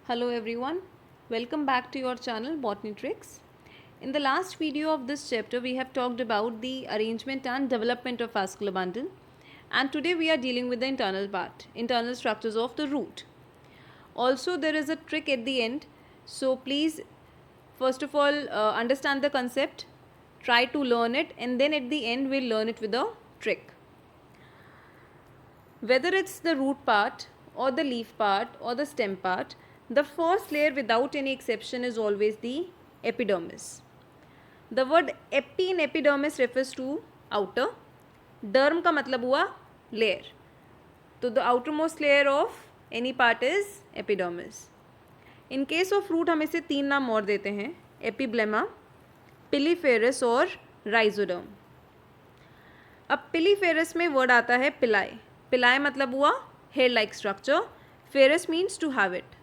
Hello everyone, welcome back to your channel Botany Tricks. In the last video of this chapter we have talked about the arrangement and development of vascular bundle, and today we are dealing with the internal structures of the root. Also there is a trick at the end, so please first of all understand the concept, try to learn it, and then at the end we'll learn it with a trick. Whether it's the root part or the leaf part or the stem part, the first layer without any exception is always the epidermis. The word epi in epidermis refers to outer. Derm का मतलब हुआ layer. तो the outermost layer of any part is epidermis. In case of root हम इसे 3 नाम और देते हैं, एपिब्लेमा, पिलीफेरस और राइजोडर्म. अब पिलीफेरस में वर्ड आता है पिलाई. पिलाई मतलब हुआ hair like structure, ferous means to have it.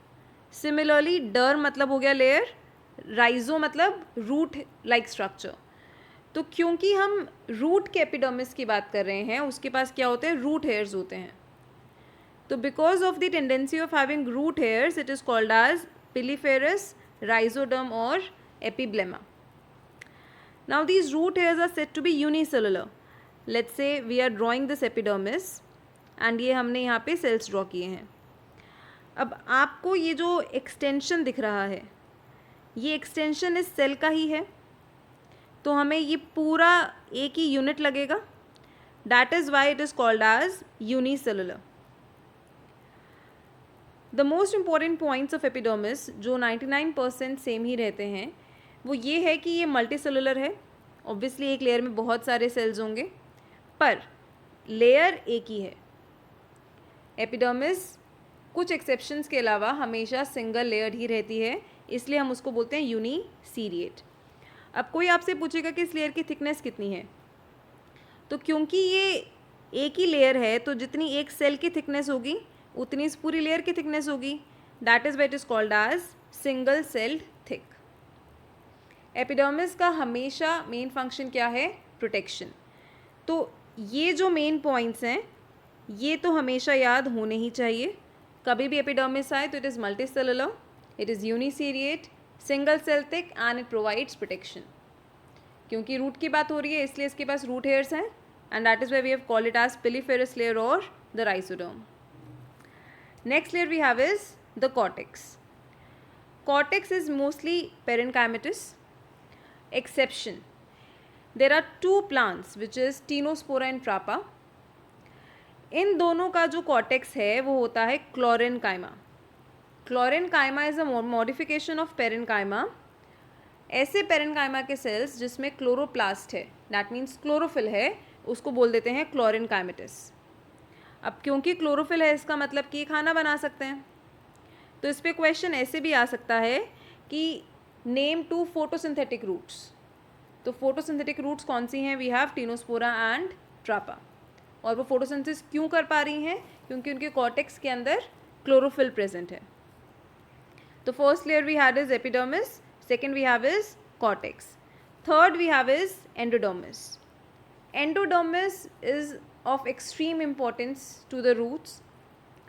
Similarly डर मतलब हो गया लेयर, राइजो मतलब रूट लाइक स्ट्रक्चर. तो क्योंकि हम रूट के एपिडर्मिस की बात कर रहे हैं, उसके पास क्या होते हैं, रूट हेयर्स होते हैं. तो because of the tendency of having root hairs it is called as piliferous, rhizoderm और epiblema. Now these root hairs are said to be unicellular. Let's say we are drawing this epidermis and ये हमने यहाँ पे sales draw किए हैं. अब आपको ये जो एक्सटेंशन दिख रहा है, ये एक्सटेंशन इस सेल का ही है, तो हमें ये पूरा एक ही यूनिट लगेगा. That is why it is called as unicellular. The most important points of epidermis जो 99% सेम ही रहते हैं, वो ये है कि ये मल्टी सेलुलर है. ऑब्वियसली एक लेयर में बहुत सारे सेल्स होंगे, पर लेयर एक ही है. एपिडर्मिस कुछ एक्सेप्शंस के अलावा हमेशा सिंगल लेयर ही रहती है, इसलिए हम उसको बोलते हैं यूनिसीरिएट. अब कोई आपसे पूछेगा कि इस लेयर की थिकनेस कितनी है, तो क्योंकि ये एक ही लेयर है तो जितनी एक सेल की थिकनेस होगी उतनी इस पूरी लेयर की थिकनेस होगी. That is what is called as single celled thick. Epidermis का हमेशा मेन फंक्शन क्या है, प्रोटेक्शन. तो ये जो मेन पॉइंट्स हैं ये तो हमेशा याद होने ही चाहिए. कभी भी एपिडर्मिस आए तो it is multi cellular, it is uniseriate, single cell thick and it provides protection. क्योंकि रूट की बात हो रही है इसलिए इसके पास रूट हेयर्स हैं, and that is why we have called it as piliferous layer और the rhizoderm. Next layer we have is the cortex. Cortex is mostly parenchymatous. Exception, there are 2 plants which is Tinospora and Trapa. इन दोनों का जो cortex है वो होता है chlorenchyma. Chlorenchyma is a modification of parenchyma. ऐसे पेरेन्काइमा के सेल्स जिसमें क्लोरोप्लास्ट है, दैट मीन्स क्लोरोफिल है, उसको बोल देते हैं क्लोरेनकाइमेटस. अब क्योंकि क्लोरोफिल है इसका मतलब कि खाना बना सकते हैं. तो इस पर क्वेश्चन ऐसे भी आ सकता है कि नेम 2 फोटोसिंथेटिक रूट्स. तो फोटोसिंथेटिक रूट्स कौन सी हैं, we have Tinospora and Trapa. और वो फोटोसिंथेसिस क्यों कर पा रही हैं, क्योंकि उनके कॉर्टेक्स के अंदर क्लोरोफिल प्रेजेंट है. तो first layer we had is epidermis, second we have is cortex, third we have is endodermis. Endodermis is of extreme importance to the roots,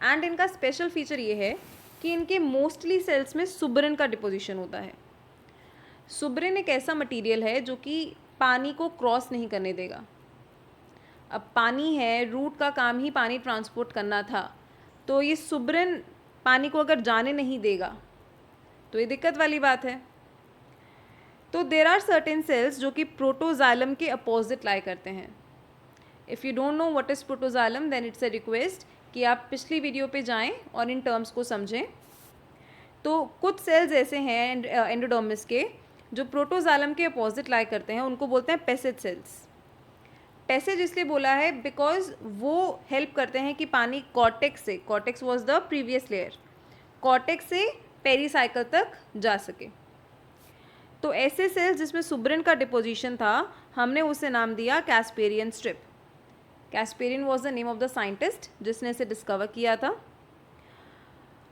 and इनका स्पेशल फीचर ये है कि इनके मोस्टली सेल्स में सुब्रिन का deposition होता है. सुब्रिन एक ऐसा मटीरियल है जो कि पानी को क्रॉस नहीं करने देगा. अब पानी है, रूट का काम ही पानी ट्रांसपोर्ट करना था, तो ये सुब्रिन पानी को अगर जाने नहीं देगा तो ये दिक्कत वाली बात है. तो देर आर सर्टेन सेल्स जो कि प्रोटोजाइलम के अपोजिट लाई करते हैं. If you don't know what is protoxylem then it's a request कि आप पिछली वीडियो पे जाएं और इन टर्म्स को समझें. तो कुछ सेल्स ऐसे हैं एंडोडर्मिस के जो प्रोटोजाइलम के अपोजिट लाई करते हैं, उनको बोलते हैं पैसेज सेल्स. पैसेज इसलिए बोला है बिकॉज वो हेल्प करते हैं कि पानी कॉर्टेक्स से, cortex was the previous layer, cortex से पेरीसाइकिल तक जा सके. तो ऐसे सेल्स जिसमें सुब्रिन का डिपोजिशन था, हमने उसे नाम दिया Casparian strip. Casparian was the name of the scientist जिसने इसे डिस्कवर किया था.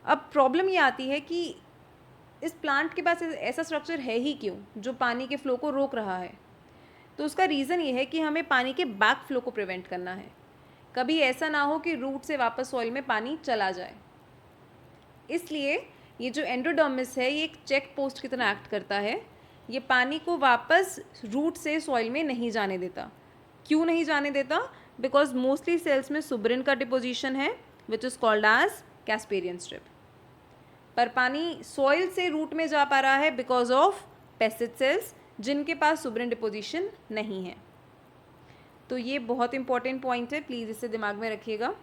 अब प्रॉब्लम ये आती है कि इस प्लांट के पास ऐसा स्ट्रक्चर है ही क्यों जो पानी के फ्लो को रोक रहा है. तो उसका रीज़न ये है कि हमें पानी के बैक फ्लो को प्रिवेंट करना है. कभी ऐसा ना हो कि रूट से वापस सॉइल में पानी चला जाए. इसलिए ये जो एंडोडर्मिस है ये एक चेक पोस्ट की तरह एक्ट करता है। ये पानी को वापस रूट से सॉइल में नहीं जाने देता। क्यों नहीं जाने देता? बिकॉज मोस्टली सेल्स में सुब्रिन का डिपोजिशन है which is called as Casparian strip. पर पानी सॉइल से रूट में जा पा रहा है बिकॉज ऑफ पेसिड सेल्स जिनके पास सुब्रिन डिपोजिशन नहीं है। तो ये बहुत इंपॉर्टेंट पॉइंट है, प्लीज़ इसे दिमाग में रखिएगा।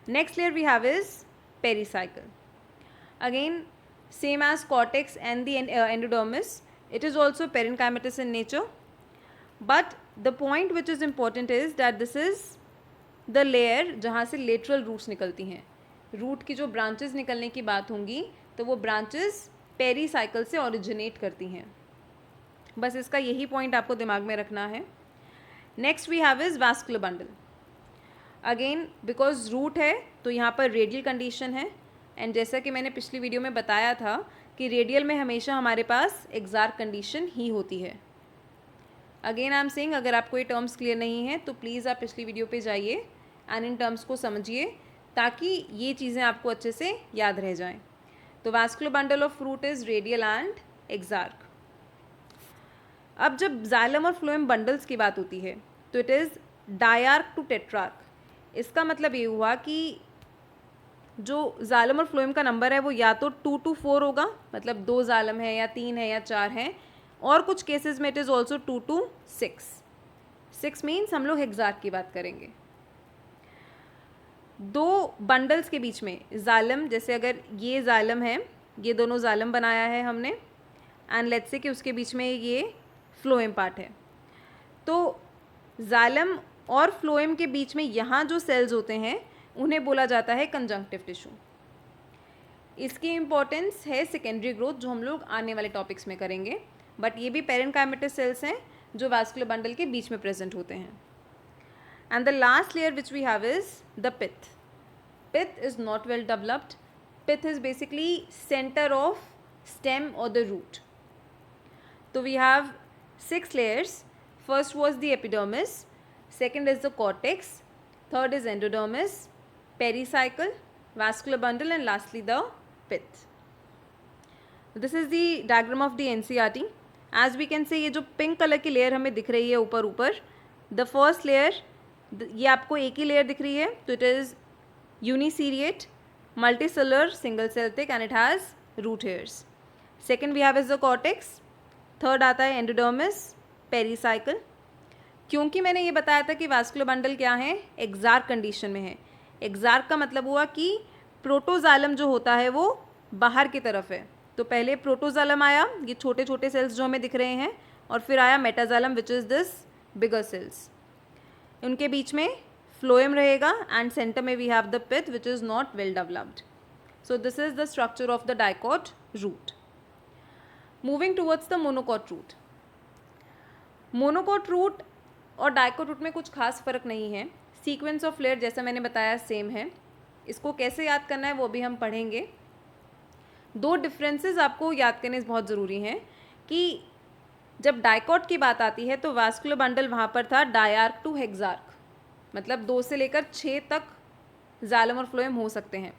Next layer we have is pericycle. Again same as cortex and the endodermis, it is also parenchymatous in nature, but the point which is important is that this is the layer जहाँ से lateral roots निकलती हैं। Root की जो branches निकलने की बात होंगी तो वो ब्रांचेस पेरीसाइकिल से ओरिजिनेट करती हैं। बस इसका यही पॉइंट आपको दिमाग में रखना है। Next we have is vascular bundle. Again because root है तो यहाँ पर रेडियल कंडीशन है, एंड जैसा कि मैंने पिछली वीडियो में बताया था कि रेडियल में हमेशा हमारे पास एक्सार्क कंडीशन ही होती है। अगेन आई एम सेइंग, अगर आपको ये टर्म्स क्लियर नहीं है तो प्लीज़ आप पिछली वीडियो पे जाइए एंड इन टर्म्स को समझिए ताकि ये चीज़ें आपको अच्छे से याद रह जाएं। तो vascular bundle of fruit is radial and exarch. अब जब जाइलम और फ्लोएम बंडल्स की बात होती है तो इट इज़ डायार्क टू टेट्रार्क। इसका मतलब ये हुआ कि जो जालम और फ्लोएम का नंबर है वो या तो 2 to 4 होगा, मतलब 2 जालम है या 3 है या 4 हैं, और कुछ केसेस में it is also 2 to 6। 6 means हम लोग हेक्सार्क की बात करेंगे। दो बंडल्स के बीच में जालम, जैसे अगर ये जालम है, ये दोनों जालम बनाया है हमने, एंड लेट्स से कि उसके बीच में ये फ्लोएम पार्ट है, तो जालम और फ्लोएम के बीच में यहाँ जो सेल्स होते हैं उन्हें बोला जाता है कंजंक्टिव टिश्यू। इसकी इम्पोर्टेंस है सेकेंडरी ग्रोथ, जो हम लोग आने वाले टॉपिक्स में करेंगे, बट ये भी पेरेनकाइमेटस सेल्स हैं जो वास्कुलर बंडल के बीच में प्रेजेंट होते हैं। And the last layer which we have is the pith. Pith is not well developed. Pith is basically centre of stem और द रूट। तो we have 6 layers. First was the epidermis, second is the cortex, third is endodermis, pericycle, vascular bundle, and lastly the pith. This is the diagram of the NCERT. As we can see, ये जो pink colour की layer हमें दिख रही है ऊपर ऊपर, the first layer, ये आपको एक ही लेयर दिख रही है, तो it is uniseriate, multicellular, single cell thick, and it has root hairs. Second we have is the cortex, third आता है एंडोडर्मिस, पेरीसाइकल। क्योंकि मैंने ये बताया था कि वास्कुलर बंडल क्या है, एक्सार्क कंडीशन में है। एक्सार्क का मतलब हुआ कि प्रोटोजालम जो होता है वो बाहर की तरफ है। तो पहले प्रोटोजालम आया, ये छोटे छोटे सेल्स जो हमें दिख रहे हैं, और फिर आया metaxylem which is this bigger cells. उनके बीच में फ्लोएम रहेगा, एंड सेंटर में we have the pith which is not well developed. So this is the structure of the dicot root. Moving towards the monocot root. Monocot root और dicot root में कुछ खास फ़र्क नहीं है। सीक्वेंस ऑफ लेयर जैसा मैंने बताया सेम है। इसको कैसे याद करना है वो भी हम पढ़ेंगे। दो डिफरेंसेस आपको याद करने बहुत ज़रूरी हैं कि जब डाइकॉट की बात आती है तो वास्कुलर बंडल वहाँ पर था डायार्क टू हेक्सार्क, मतलब 2 से लेकर 6 तक जालम और फ्लोएम हो सकते हैं।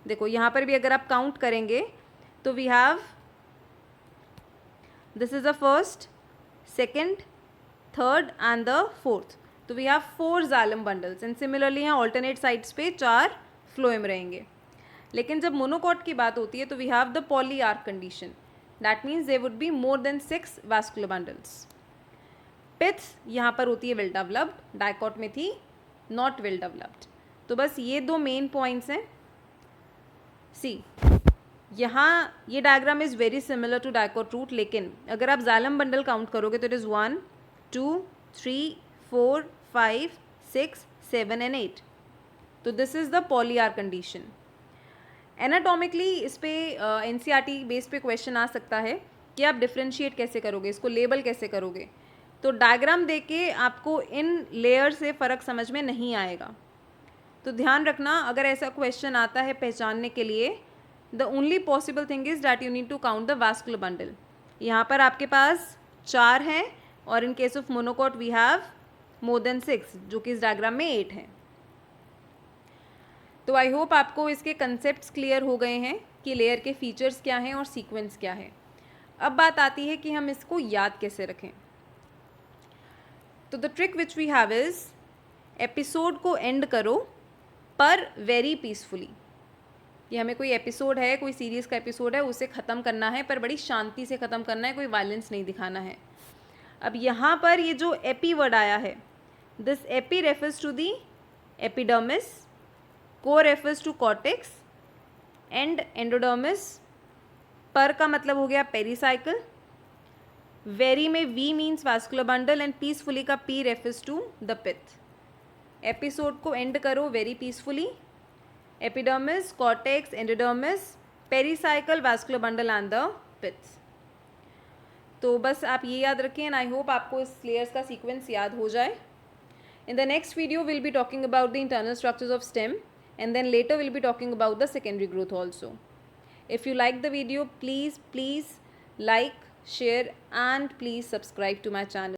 देखो यहाँ पर भी अगर आप काउंट करेंगे तो we have, this is the first, second, third and the fourth. तो we have 4 xylem bundles, and similarly यहाँ ऑल्टरनेट साइड्स पे 4 फ्लोएम रहेंगे। लेकिन जब मोनोकॉट की बात होती है तो we have the polyarch condition, that means there would be more than 6 vascular bundles. Pith यहाँ पर होती है वेल डेवलप्ड, डाइकॉट में थी नॉट वेल डेवलप्ड। तो बस ये 2 मेन पॉइंट्स हैं। सी यहाँ ये diagram is very similar to dicot root, लेकिन अगर आप जालम बंडल काउंट करोगे तो इट इज़ 1 2 3 4 5 6 7 एंड 8। तो this is the polyarch condition. Anatomically इस पे एनसीईआरटी बेस पे क्वेश्चन आ सकता है कि आप डिफ्रेंशिएट कैसे करोगे, इसको लेबल कैसे करोगे। तो डायग्राम देख के आपको इन लेयर से फ़र्क समझ में नहीं आएगा। तो ध्यान रखना, अगर ऐसा क्वेश्चन आता है पहचानने के लिए, the only possible thing is that you need to count the vascular bundle. यहाँ पर आपके पास 4 हैं, और in case of monocot we have more than 6, जो कि इस डायग्राम में 8 हैं। तो आई होप आपको इसके कंसेप्ट्स क्लियर हो गए हैं कि लेयर के फीचर्स क्या हैं और सीक्वेंस क्या है। अब बात आती है कि हम इसको याद कैसे रखें। तो the trick which we have is, episode को एंड करो पर वेरी पीसफुली। कि हमें कोई एपिसोड है, कोई सीरीज़ का एपिसोड है, उसे ख़त्म करना है पर बड़ी शांति से ख़त्म करना है, कोई वायलेंस नहीं दिखाना है। अब यहाँ पर ये जो एपी वर्ड आया है, this epi refers to the epidermis, को refers to cortex and endodermis. पर का मतलब हो गया पेरीसाइकिल, वेरी में we means vascular bundle and peacefully का P refers to the pith. Episode को एंड करो very peacefully, epidermis, cortex, endodermis, pericycle, vascular bundle and the pith. तो बस आप ये याद रखें एंड आई होप आपको इस लेयर्स का सीक्वेंस याद हो जाए। In the next video will be talking about the internal structures of stem and then later we'll be talking about the secondary growth also. If you like the video, please like, share and please subscribe to my channel.